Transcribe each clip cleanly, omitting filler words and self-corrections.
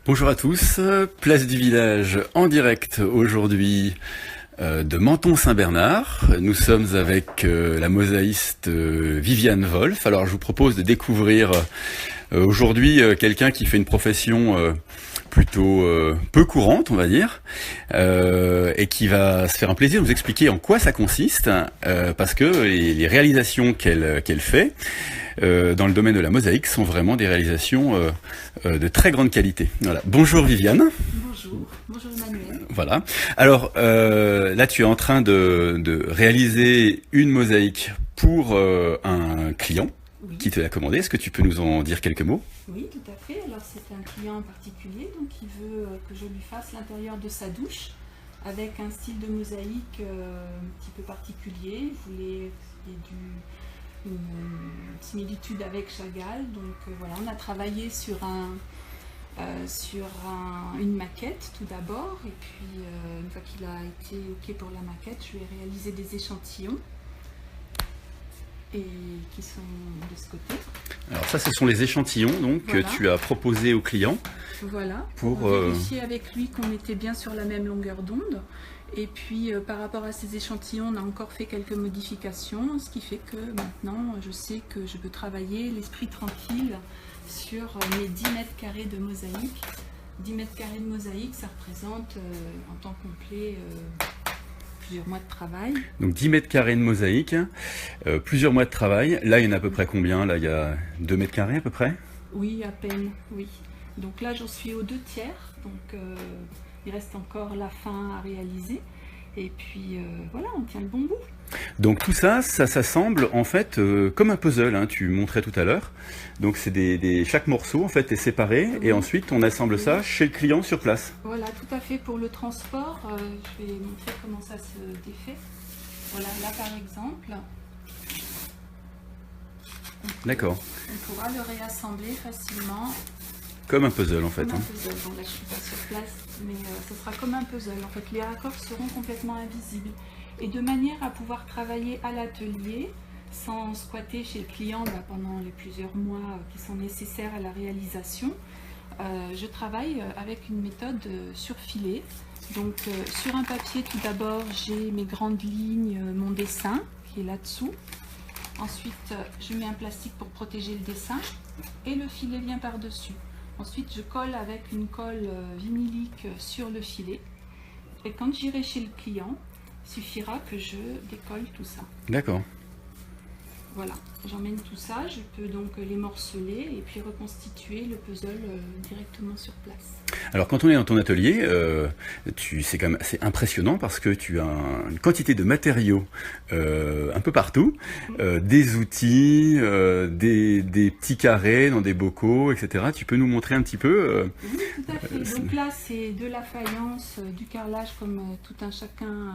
Bonjour à tous, place du village en direct aujourd'hui de Menton-Saint-Bernard. Nous sommes avec la mosaïste Viviane Wolf. Alors je vous propose de découvrir aujourd'hui quelqu'un qui fait une profession plutôt peu courante, on va dire, et qui va se faire un plaisir de nous expliquer en quoi ça consiste, parce que les réalisations qu'elle fait dans le domaine de la mosaïque sont vraiment des réalisations de très grande qualité. Voilà. Bonjour Viviane. Bonjour Emmanuel. Voilà. Alors là, tu es en train de réaliser une mosaïque pour un client qui te l'a commandé. Est-ce que tu peux nous en dire quelques mots? Oui, tout à fait. Alors c'est un client en particulier, donc il veut que je lui fasse l'intérieur de sa douche avec un style de mosaïque un petit peu particulier. Il voulait qu'il y ait une similitude avec Chagall. Donc voilà, on a travaillé sur une maquette tout d'abord, et puis une fois qu'il a été OK pour la maquette, je lui ai réalisé des échantillons et qui sont de ce côté. Alors ça, ce sont les échantillons donc Voilà. que tu as proposés au client. Voilà, Pour vérifier avec lui qu'on était bien sur la même longueur d'onde. Et puis par rapport à ces échantillons, on a encore fait quelques modifications, ce qui fait que maintenant je sais que je peux travailler l'esprit tranquille sur mes 10 mètres carrés de mosaïque. 10 mètres carrés de mosaïque, ça représente en temps complet plusieurs mois de travail. Donc 10 mètres carrés de mosaïque, plusieurs mois de travail. Là, il y en a à peu près combien? Là, il y a 2 mètres carrés à peu près? Oui, à peine, oui. Donc là, j'en suis aux 2 tiers, donc il reste encore la fin à réaliser. Et puis voilà, on tient le bon bout. Donc tout ça, ça s'assemble en fait comme un puzzle, hein, tu montrais tout à l'heure. Donc c'est chaque morceau en fait est séparé et ensuite on assemble ça chez le client sur place. Voilà, tout à fait. Pour le transport, je vais montrer comment ça se défait. Voilà, là par exemple, D'accord. on pourra le réassembler facilement. Comme un puzzle en fait. Comme un Hein. puzzle. Bon, là je suis pas sur place, mais ce sera comme un puzzle. En fait, les raccords seront complètement invisibles. Et de manière à pouvoir travailler à l'atelier sans squatter chez le client pendant les plusieurs mois qui sont nécessaires à la réalisation, je travaille avec une méthode sur filet. Donc sur un papier, tout d'abord, j'ai mes grandes lignes, mon dessin qui est là-dessous. Ensuite, je mets un plastique pour protéger le dessin et le filet vient par-dessus. Ensuite, je colle avec une colle vinylique sur le filet. Et quand j'irai chez le client, il suffira que je décolle tout ça. D'accord. Voilà, j'emmène tout ça, je peux donc les morceler et puis reconstituer le puzzle directement sur place. Alors quand on est dans ton atelier, c'est quand même assez impressionnant parce que tu as une quantité de matériaux un peu partout, des outils, des petits carrés dans des bocaux, etc. Tu peux nous montrer un petit peu Oui, tout à fait. Donc là, c'est de la faïence, du carrelage comme tout un chacun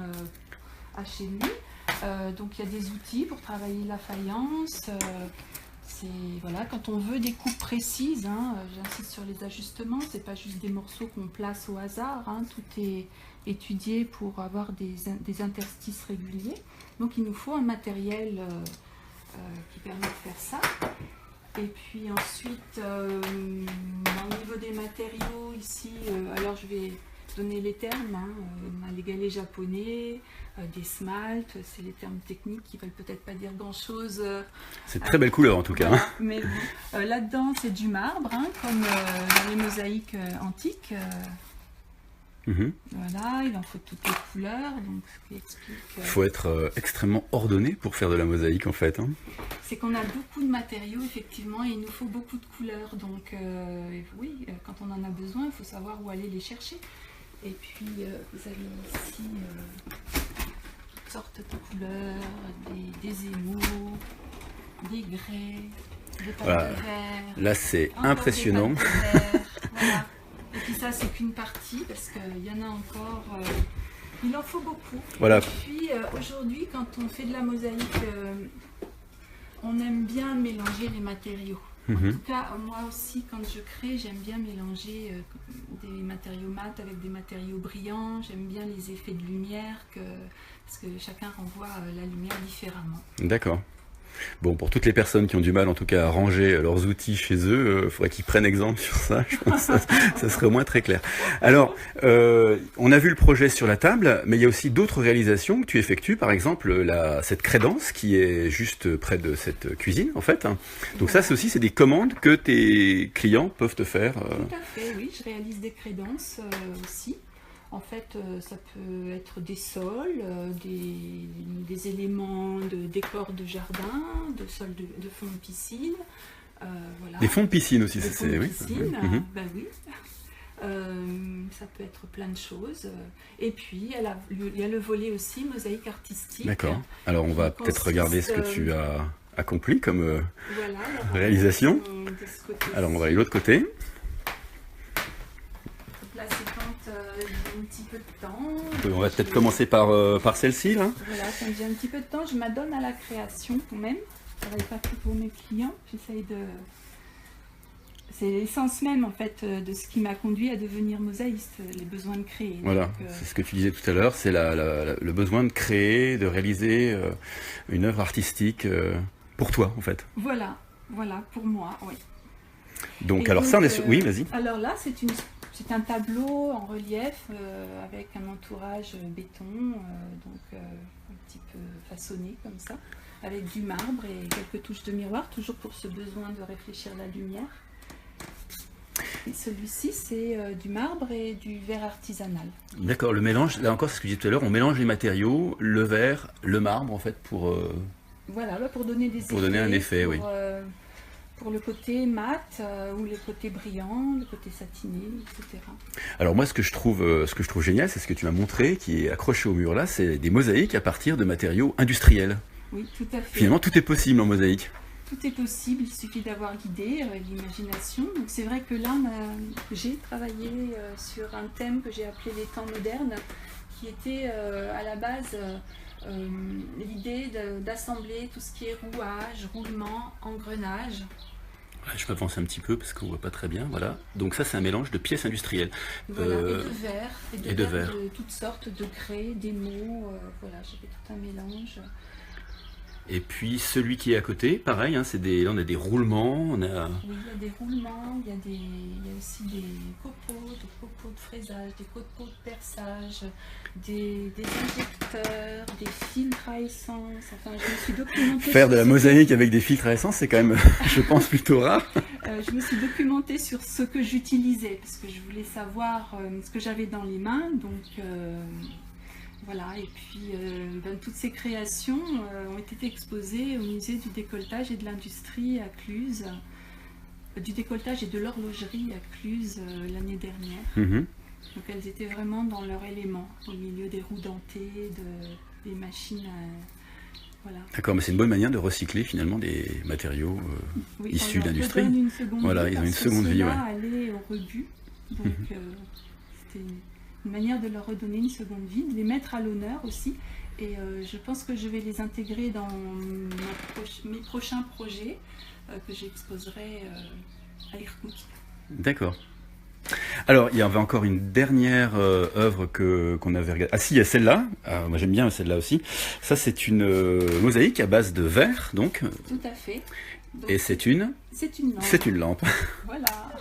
a chez lui. Donc il y a des outils pour travailler la faïence. Voilà, quand on veut des coupes précises, hein, j'insiste sur les ajustements, c'est pas juste des morceaux qu'on place au hasard, hein, tout est étudié pour avoir des interstices réguliers. Donc il nous faut un matériel qui permet de faire ça. Et puis ensuite, au niveau des matériaux ici, alors je vais donner les termes, hein, on a les galets japonais, des smaltes, c'est les termes techniques qui ne veulent peut-être pas dire grand-chose. C'est de très belle couleur en tout cas. Voilà, Hein. mais bon, là-dedans c'est du marbre, hein, comme dans les mosaïques antiques. Voilà, il en faut toutes les couleurs, donc ce qui explique... Il faut être extrêmement ordonné pour faire de la mosaïque en fait. Hein. C'est qu'on a beaucoup de matériaux effectivement et il nous faut beaucoup de couleurs, donc oui, quand on en a besoin, il faut savoir où aller les chercher. Et puis vous avez ici toutes sortes de couleurs, des émaux, des grès, des pâtes Voilà. de verre. Là c'est encore impressionnant. des pâtes de verre, voilà. Et puis ça c'est qu'une partie parce qu'il y en a encore, il en faut beaucoup. Voilà. Et puis aujourd'hui quand on fait de la mosaïque, on aime bien mélanger les matériaux. En tout cas, moi aussi, quand je crée, j'aime bien mélanger des matériaux mat avec des matériaux brillants. J'aime bien les effets de lumière, parce que chacun renvoie la lumière différemment. D'accord. Bon, pour toutes les personnes qui ont du mal, en tout cas, à ranger leurs outils chez eux, il faudrait qu'ils prennent exemple sur ça. Je pense que ça serait au moins très clair. Alors, on a vu le projet sur la table, mais il y a aussi d'autres réalisations que tu effectues. Par exemple, cette crédence qui est juste près de cette cuisine, en fait. Donc ça, c'est des commandes que tes clients peuvent te faire. Tout à fait, oui. Je réalise des crédences aussi. En fait, ça peut être des sols, des éléments de décor de jardin, de sol de fond de piscine. Voilà. Des fonds de piscine aussi, c'est oui. Piscine, ben oui. Ça peut être plein de choses. Et puis, il y a le volet aussi mosaïque artistique. D'accord. Alors, on va peut-être regarder ce que tu as accompli comme réalisation. Alors, on va aller de l'autre côté. Là, c'est quand j'ai un petit peu de temps. On va peut-être commencer par celle-ci, là. Voilà, quand j'ai un petit peu de temps, je m'adonne à la création quand même. Je ne travaille pas que pour mes clients. J'essaye de... C'est l'essence même, en fait, de ce qui m'a conduit à devenir mosaïste, les besoins de créer. Voilà, c'est ce que tu disais tout à l'heure, c'est le besoin de créer, de réaliser une œuvre artistique pour toi, en fait. Voilà, pour moi, oui. Donc, alors ça, on est sur... Oui, vas-y. Alors là, c'est un tableau en relief avec un entourage béton, donc un petit peu façonné comme ça, avec du marbre et quelques touches de miroir, toujours pour ce besoin de réfléchir la lumière. Et celui-ci, c'est du marbre et du verre artisanal. D'accord, le mélange, là encore, c'est ce que je disais tout à l'heure, on mélange les matériaux, le verre, le marbre, en fait, pour... Voilà, pour donner des effets. Pour donner un effet, oui. Pour le côté mat ou le côté brillant, le côté satiné, etc. Alors moi, ce que je trouve génial, c'est ce que tu m'as montré, qui est accroché au mur là, c'est des mosaïques à partir de matériaux industriels. Oui, tout à fait. Finalement, tout est possible en mosaïque. Tout est possible, il suffit d'avoir l'idée, l'imagination. Donc c'est vrai que là, j'ai travaillé sur un thème que j'ai appelé les temps modernes, qui était à la base l'idée d'assembler tout ce qui est rouage, roulement, engrenage. Je peux avancer un petit peu parce qu'on ne voit pas très bien. Voilà. Donc ça, c'est un mélange de pièces industrielles. Voilà, et de verre de toutes sortes, de grès, des mots. Voilà, j'ai fait tout un mélange. Et puis celui qui est à côté, pareil, là on a des roulements. Oui, il y a des roulements, il y a aussi des copeaux de fraisage, des copeaux de perçage, des injecteurs, des filtres à essence. Enfin, je me suis documentée. Faire de la mosaïque avec des filtres à essence, c'est quand même, je pense, plutôt rare. Je me suis documentée sur ce que j'utilisais, parce que je voulais savoir ce que j'avais dans les mains. Donc, voilà, et puis toutes ces créations ont été exposées au musée du décolletage et de l'industrie à Cluses, du décolletage et de l'horlogerie à Cluses l'année dernière. Donc elles étaient vraiment dans leur élément, au milieu des roues dentées, des machines. Voilà. D'accord, mais c'est une bonne manière de recycler finalement des matériaux issus de l'industrie. Voilà, ils ont une seconde vie. Aller au rebut, donc c'était une manière de leur redonner une seconde vie, de les mettre à l'honneur aussi. Et je pense que je vais les intégrer dans mes prochains projets que j'exposerai à Irkoutsk. D'accord. Alors, il y avait encore une dernière œuvre qu'on avait regardée. Ah si, il y a celle-là. Moi j'aime bien celle-là aussi. Ça, c'est une mosaïque à base de verre, donc. Tout à fait. Donc, et c'est une lampe. C'est une lampe. Voilà.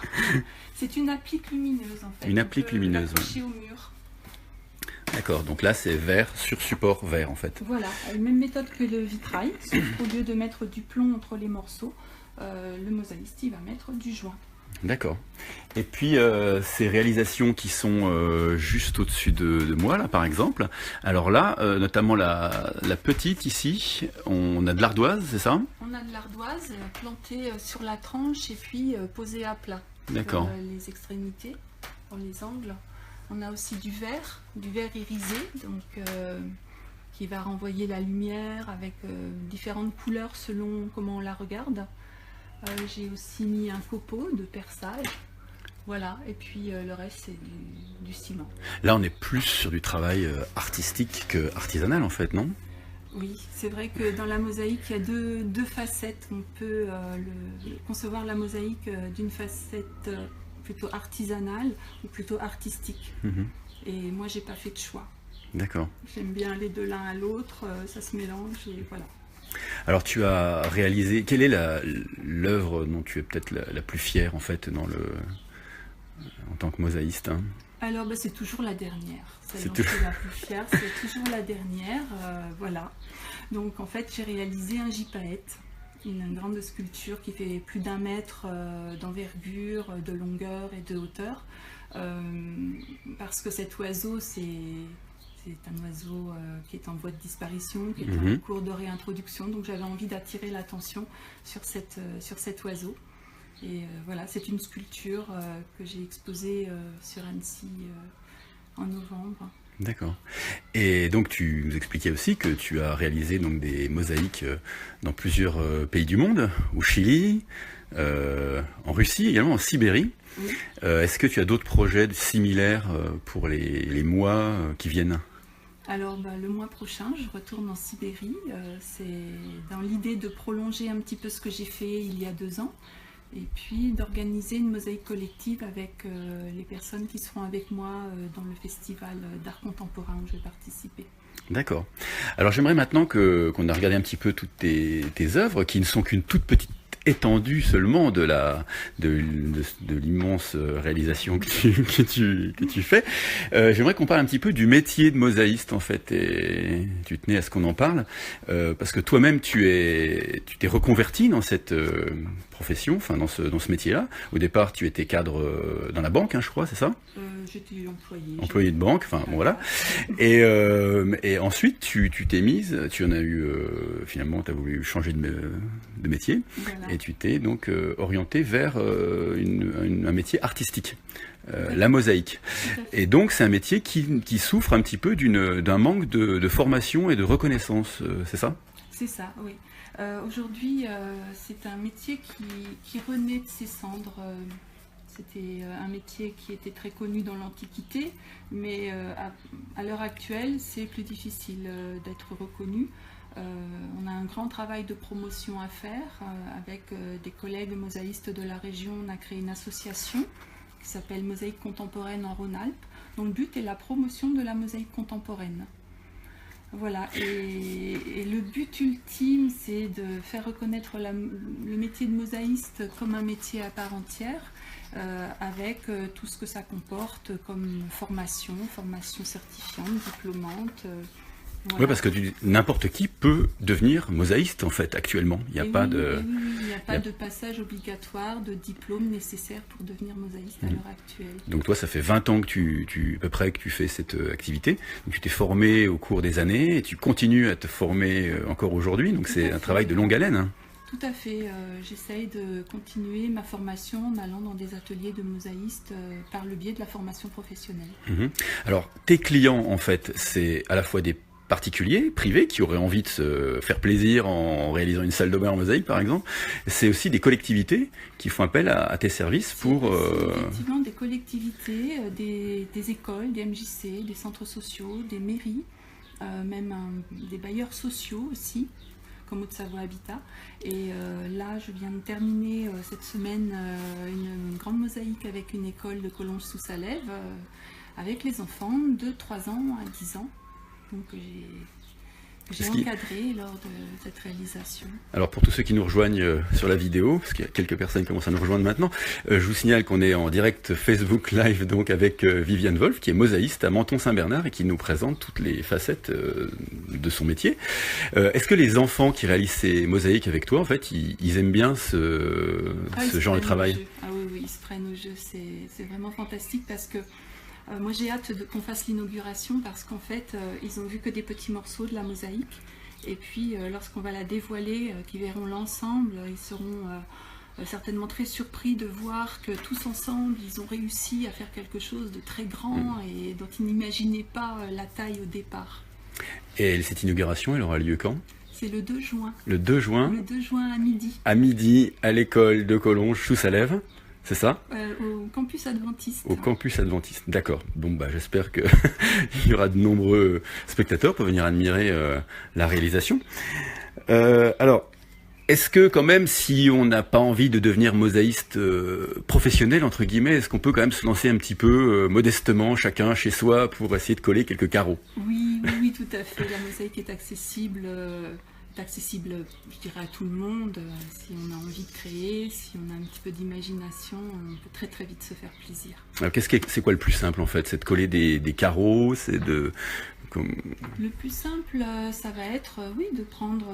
C'est une applique lumineuse en fait. Une applique lumineuse, oui. Au mur. D'accord, donc là c'est verre sur support verre en fait. Voilà, même méthode que le vitrail, sauf qu'au lieu de mettre du plomb entre les morceaux, le mosaïste il va mettre du joint. D'accord. Et puis ces réalisations qui sont juste au-dessus de moi là par exemple. Alors là, notamment la petite ici, on a de l'ardoise, c'est ça? On a de l'ardoise plantée sur la tranche et puis posée à plat. D'accord. Les extrémités, pour les angles. On a aussi du verre irisé, donc qui va renvoyer la lumière avec différentes couleurs selon comment on la regarde. J'ai aussi mis un copeau de perçage, voilà, et puis le reste c'est du ciment. Là on est plus sur du travail artistique que artisanal en fait, non? Oui, c'est vrai que dans la mosaïque il y a deux facettes. On peut concevoir la mosaïque d'une facette plutôt artisanale ou plutôt artistique. Et moi j'ai pas fait de choix. D'accord. J'aime bien aller de l'un à l'autre, ça se mélange et voilà. Alors tu as réalisé, quelle est l'œuvre dont tu es peut-être la plus fière en fait en tant que mosaïste, hein? Alors c'est toujours la dernière, celle dont je suis la plus fière, c'est toujours la dernière, voilà. Donc en fait j'ai réalisé un gypaète, une grande sculpture qui fait plus d'1 mètre d'envergure, de longueur et de hauteur, parce que cet oiseau c'est un oiseau qui est en voie de disparition, qui est en cours de réintroduction, donc j'avais envie d'attirer l'attention sur cet oiseau. Et voilà, c'est une sculpture que j'ai exposée sur Annecy en novembre. D'accord. Et donc tu nous expliquais aussi que tu as réalisé donc des mosaïques dans plusieurs pays du monde, au Chili, en Russie, également en Sibérie. Oui. Est-ce que tu as d'autres projets similaires pour les mois qui viennent? Alors le mois prochain, je retourne en Sibérie. C'est dans l'idée de prolonger un petit peu ce que j'ai fait il y a 2 ans. Et puis d'organiser une mosaïque collective avec les personnes qui seront avec moi dans le festival d'art contemporain où je vais participer. D'accord. Alors j'aimerais maintenant qu'on a regardé un petit peu toutes tes œuvres, qui ne sont qu'une toute petite étendue seulement de l'immense réalisation que tu fais. J'aimerais qu'on parle un petit peu du métier de mosaïste en fait, et tu tenais à ce qu'on en parle, parce que toi-même tu t'es reconverti dans cette profession, enfin dans ce métier-là. Au départ, tu étais cadre dans la banque, hein, je crois, c'est ça? J'étais employée. Employée de banque, enfin bon voilà. Et ensuite, tu t'es mise, tu en as eu finalement, tu as voulu changer de métier, voilà. Et tu t'es donc orientée vers un métier artistique. La mosaïque. Et donc c'est un métier qui souffre un petit peu d'un manque de formation et de reconnaissance, c'est ça? C'est ça, oui. Aujourd'hui, c'est un métier qui renaît de ses cendres. C'était un métier qui était très connu dans l'Antiquité, mais à l'heure actuelle, c'est plus difficile d'être reconnu. On a un grand travail de promotion à faire. Avec des collègues mosaïstes de la région, on a créé une association qui s'appelle Mosaïque contemporaine en Rhône-Alpes, dont le but est la promotion de la mosaïque contemporaine. Voilà, et le but ultime, c'est de faire reconnaître le métier de mosaïste comme un métier à part entière, avec tout ce que ça comporte comme formation certifiante, diplômante. Voilà. Oui, parce que n'importe qui peut devenir mosaïste en fait actuellement. Il n'y a pas de passage obligatoire, de diplôme nécessaire pour devenir mosaïste à l'heure actuelle. Donc toi, ça fait 20 ans que à peu près que tu fais cette activité. Donc tu t'es formé au cours des années et tu continues à te former encore aujourd'hui. Donc c'est un travail de longue haleine. Hein. Tout à fait. J'essaye de continuer ma formation en allant dans des ateliers de mosaïstes par le biais de la formation professionnelle. Alors tes clients en fait, c'est à la fois des particuliers, privés, qui auraient envie de se faire plaisir en réalisant une salle de bain en mosaïque par exemple. C'est aussi des collectivités qui font appel à tes services pour... Effectivement des collectivités, des écoles, des MJC, des centres sociaux, des mairies, même des bailleurs sociaux aussi, comme Haute-Savoie Habitat. Et là, je viens de terminer cette semaine une grande mosaïque avec une école de Collonges-sous-Salève, avec les enfants de 3 ans à 10 ans. Donc j'ai encadré lors de cette réalisation. Alors pour tous ceux qui nous rejoignent sur la vidéo, parce qu'il y a quelques personnes qui commencent à nous rejoindre maintenant, je vous signale qu'on est en direct Facebook Live donc avec Viviane Wolf, qui est mosaïste à Menton-Saint-Bernard et qui nous présente toutes les facettes de son métier. Est-ce que les enfants qui réalisent ces mosaïques avec toi, en fait, ils aiment bien ce genre de travail? Ah oui, ils se prennent au jeu, c'est vraiment fantastique parce que moi j'ai hâte qu'on fasse l'inauguration parce qu'en fait ils ont vu que des petits morceaux de la mosaïque et puis lorsqu'on va la dévoiler, qu'ils verront l'ensemble, ils seront certainement très surpris de voir que tous ensemble ils ont réussi à faire quelque chose de très grand et dont ils n'imaginaient pas la taille au départ. Et cette inauguration, elle aura lieu quand ? C'est le 2 juin. Le 2 juin ? Le 2 juin à midi. À midi, à l'école de Collonges-sous-Salève. C'est ça? Au campus adventiste. Au campus adventiste, d'accord. Bon, bah, j'espère qu'il y aura de nombreux spectateurs pour venir admirer la réalisation. Alors, est-ce que quand même, si on n'a pas envie de devenir mosaïste professionnel, entre guillemets, est-ce qu'on peut quand même se lancer un petit peu modestement, chacun chez soi, pour essayer de coller quelques carreaux? Oui, tout à fait. La mosaïque est accessible accessible, je dirais, à tout le monde. Si on a envie de créer, si on a un petit peu d'imagination, on peut très très vite se faire plaisir. Alors, c'est quoi le plus simple en fait? C'est de coller des carreaux, Le plus simple, ça va être, oui, de prendre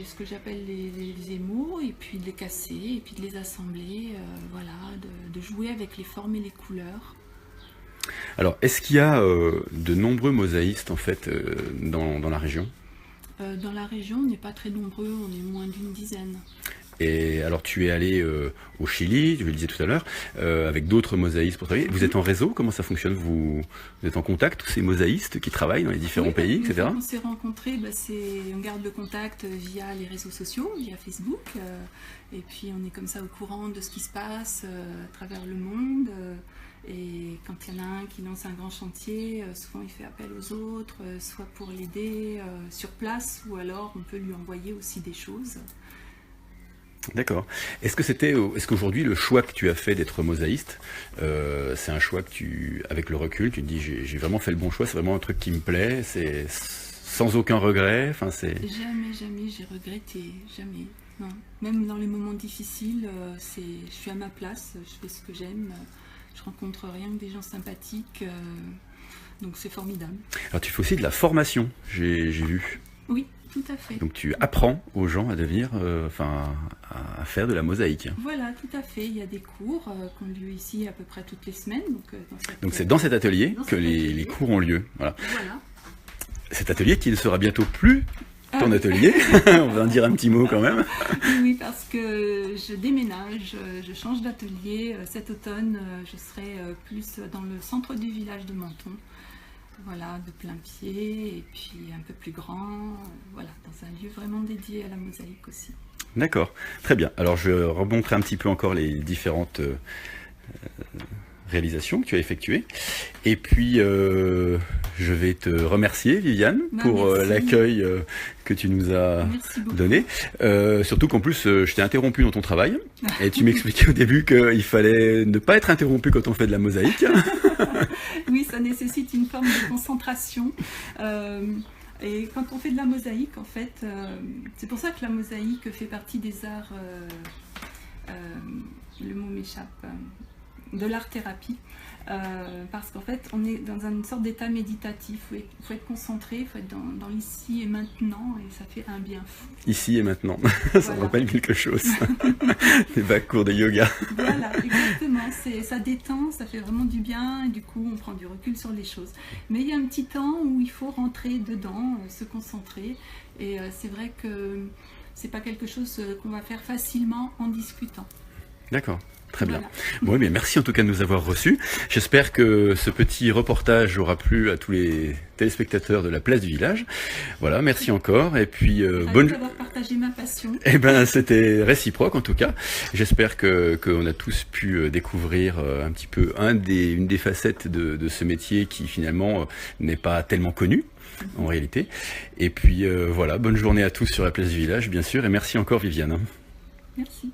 ce que j'appelle les émaux, et puis de les casser, et puis de les assembler, voilà, de jouer avec les formes et les couleurs. Alors, est-ce qu'il y a de nombreux mosaïstes en fait dans la région? Dans la région, on n'est pas très nombreux, on est moins d'une dizaine. Et alors, tu es allé au Chili, je le disais tout à l'heure, avec d'autres mosaïstes pour travailler. Vous êtes en réseau? Comment ça fonctionne? Vous êtes en contact, tous ces mosaïstes qui travaillent dans les différents pays, etc. On s'est rencontrés, on garde le contact via les réseaux sociaux, via Facebook, et puis on est comme ça au courant de ce qui se passe à travers le monde. Et quand il y en a un qui lance un grand chantier, souvent il fait appel aux autres, soit pour l'aider sur place, ou alors on peut lui envoyer aussi des choses. D'accord. Est-ce qu'aujourd'hui le choix que tu as fait d'être mosaïste, c'est un choix que avec le recul, tu te dis j'ai vraiment fait le bon choix, c'est vraiment un truc qui me plaît, c'est sans aucun regret, Jamais j'ai regretté, jamais. Non. Même dans les moments difficiles, je suis à ma place, je fais ce que j'aime. Je rencontre rien que des gens sympathiques, donc c'est formidable. Alors tu fais aussi de la formation, j'ai vu. Oui, tout à fait. Donc tu apprends aux gens à devenir, à faire de la mosaïque. Voilà, tout à fait. Il y a des cours qui ont lieu ici à peu près toutes les semaines. Donc c'est dans cet atelier que les cours ont lieu. Voilà. Cet atelier qui ne sera bientôt plus ton atelier, on va en dire un petit mot quand même. Oui, parce que je déménage, je change d'atelier. Cet automne, je serai plus dans le centre du village de Menton. Voilà, de plein pied, et puis un peu plus grand, voilà, dans un lieu vraiment dédié à la mosaïque aussi. D'accord, très bien. Alors je vais remontrer un petit peu encore les différentes réalisations que tu as effectuées. Et puis, je vais te remercier, Viviane, pour l'accueil que tu nous as donné. Surtout qu'en plus, je t'ai interrompu dans ton travail. Et tu m'expliquais au début qu'il fallait ne pas être interrompu quand on fait de la mosaïque. Oui, ça nécessite une forme de concentration. Et quand on fait de la mosaïque, en fait, c'est pour ça que la mosaïque fait partie des arts, le mot m'échappe, de l'art-thérapie, parce qu'en fait, on est dans une sorte d'état méditatif, où il faut être concentré, il faut être dans l'ici et maintenant, et ça fait un bien fou. Ici et maintenant, ça me rappelle quelque chose, les bas cours de yoga. Voilà, exactement, ça détend, ça fait vraiment du bien, et du coup, on prend du recul sur les choses. Mais il y a un petit temps où il faut rentrer dedans, se concentrer, et c'est vrai que c'est pas quelque chose qu'on va faire facilement en discutant. D'accord. Très bien. Voilà. Bon, mais merci en tout cas de nous avoir reçus. J'espère que ce petit reportage aura plu à tous les téléspectateurs de la place du village. Voilà, merci encore. Et puis bonne d'avoir partagé ma passion. Eh ben, c'était réciproque en tout cas. J'espère qu'on a tous pu découvrir un petit peu une des facettes de ce métier qui finalement n'est pas tellement connu en réalité. Et puis voilà, bonne journée à tous sur la place du village, bien sûr. Et merci encore, Viviane. Merci.